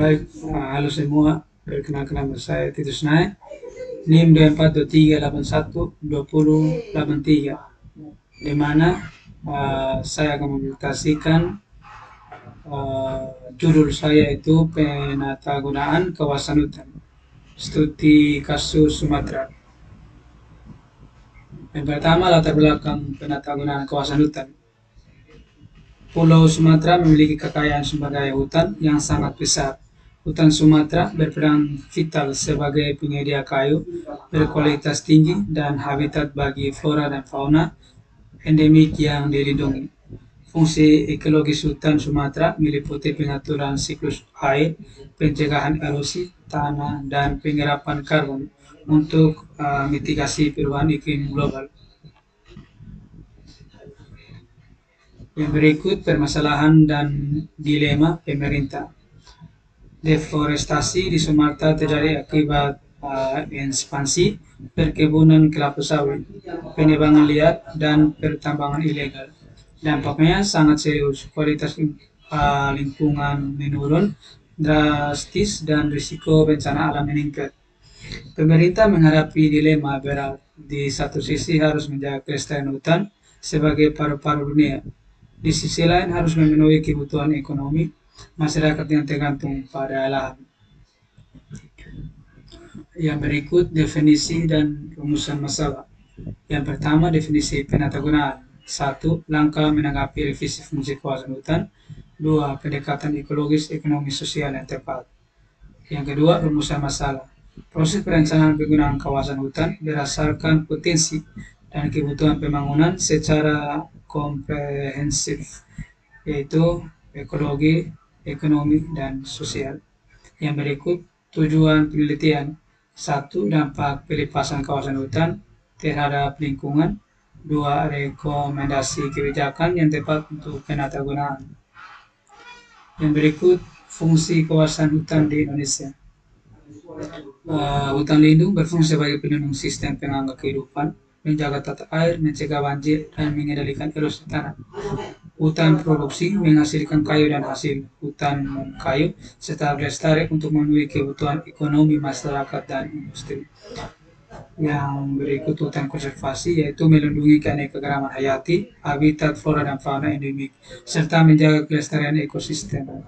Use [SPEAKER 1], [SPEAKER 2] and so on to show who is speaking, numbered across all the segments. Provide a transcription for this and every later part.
[SPEAKER 1] Baik, halo semua. Perkenalkan nama saya Titus Naik. NIM 2423812083, di mana saya akan mempresentasikan judul saya itu penatagunaan kawasan hutan studi kasus Sumatera. Yang pertama, latar belakang penatagunaan kawasan hutan. Pulau Sumatera memiliki kekayaan sumber daya hutan yang sangat besar. Hutan Sumatera berperan vital sebagai penyedia kayu berkualitas tinggi dan habitat bagi flora dan fauna endemik yang dilindungi. Fungsi ekologis hutan Sumatera meliputi pengaturan siklus air, pencegahan erosi tanah, dan penyerapan karbon untuk mitigasi perubahan iklim global. Yang berikut permasalahan dan dilema pemerintah. Deforestasi di Sumatera terjadi akibat ekspansi perkebunan kelapa sawit, penebangan liar, dan pertambangan ilegal. Dampaknya sangat serius, kualitas lingkungan menurun drastis dan risiko bencana alam meningkat. Pemerintah menghadapi dilema berat. Di satu sisi harus menjaga kelestarian hutan sebagai paru-paru dunia. Di sisi lain harus memenuhi kebutuhan ekonomi masyarakat yang tergantung pada lahan. Yang berikut definisi dan rumusan masalah. Yang pertama, definisi penatagunaan. 1. Langkah menanggapi revisi fungsi kawasan hutan. 2. Pendekatan ekologis, ekonomi, sosial yang tepat. Yang kedua, rumusan masalah. Proses perencanaan penggunaan kawasan hutan berdasarkan potensi dan kebutuhan pembangunan secara komprehensif, yaitu ekologi, ekonomi, dan sosial. Yang berikut tujuan penelitian. 1. Dampak pelepasan kawasan hutan terhadap lingkungan. 2. Rekomendasi kebijakan yang tepat untuk penatagunaan. Yang berikut fungsi kawasan hutan di Indonesia. Hutan lindung berfungsi sebagai pelindung sistem penangga kehidupan, menjaga tata air, mencegah banjir, dan mengendalikan erosi tanah. Hutan produksi menghasilkan kayu dan hasil hutan kayu serta berlestari untuk memenuhi kebutuhan ekonomi masyarakat dan industri. Yang berikut hutan konservasi, yaitu melindungi keanekaragaman hayati, habitat flora dan fauna endemik, serta menjaga kelestarian ekosistem.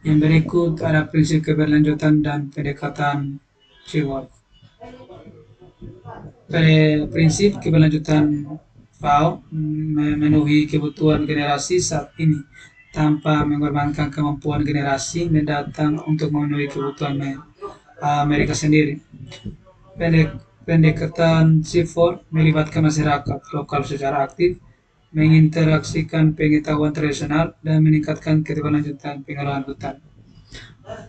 [SPEAKER 1] Yang berikut ada prinsip keberlanjutan dan pendekatan keyword. Prinsip keberlanjutan FAO memenuhi kebutuhan generasi saat ini tanpa mengorbankan kemampuan generasi mendatang untuk memenuhi kebutuhan mereka sendiri. Pendekatan C4 melibatkan masyarakat lokal secara aktif, menginteraksikan pengetahuan tradisional, dan meningkatkan keberlanjutan pengelolaan hutan.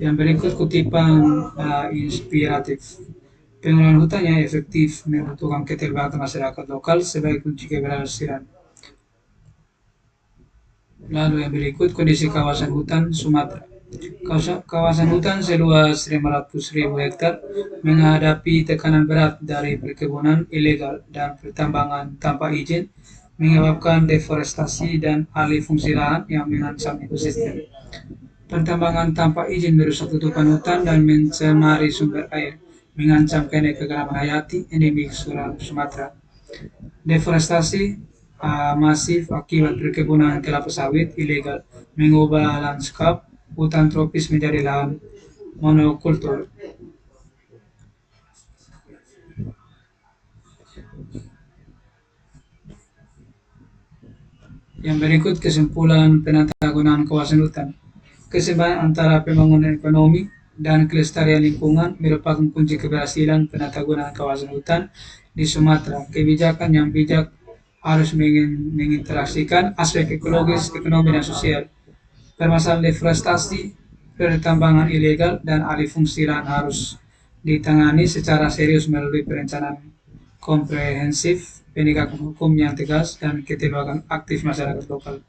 [SPEAKER 1] Yang berikut kutipan inspiratif. Pengelolaan hutan yang efektif membutuhkan keterlibatan masyarakat lokal sebagai kunci keberhasilan. Lalu yang berikut kondisi kawasan hutan Sumatera. Kawasan hutan seluas 500.000 hektar menghadapi tekanan berat dari perkebunan ilegal dan pertambangan tanpa izin, menyebabkan deforestasi dan alih fungsi lahan yang mengancam ekosistem. Pertambangan tanpa izin merusak tutupan hutan dan mencemari sumber air, mengancam keanekaragaman hayati endemik Sumatera. Deforestasi masif akibat perkebunan kelapa sawit ilegal mengubah lanskap hutan tropis menjadi lahan monokultur. Yang berikut kesimpulan penatagunaan kawasan hutan. Keseimbangan antara pembangunan ekonomi dan kelestarian lingkungan merupakan kunci keberhasilan penatagunaan kawasan hutan di Sumatera. Kebijakan yang bijak harus menginteraksikan aspek ekologis, ekonomi, dan sosial. Permasalahan deforestasi, pertambangan ilegal, dan alih fungsi lahan harus ditangani secara serius melalui perencanaan komprehensif, penegakan hukum yang tegas, dan keterlibatan aktif masyarakat lokal.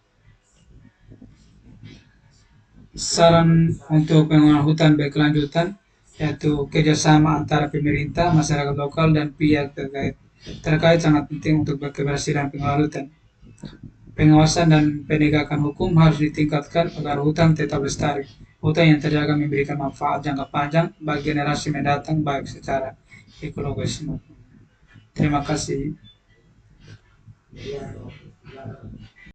[SPEAKER 1] Saran untuk pengelolaan hutan berkelanjutan, yaitu kerjasama antara pemerintah, masyarakat lokal, dan pihak terkait sangat penting untuk keberhasilan pengelolaan hutan. Pengawasan dan penegakan hukum harus ditingkatkan agar hutan tetap lestari, hutan yang terjaga memberikan manfaat jangka panjang bagi generasi mendatang baik secara ekologis maupun. Terima kasih.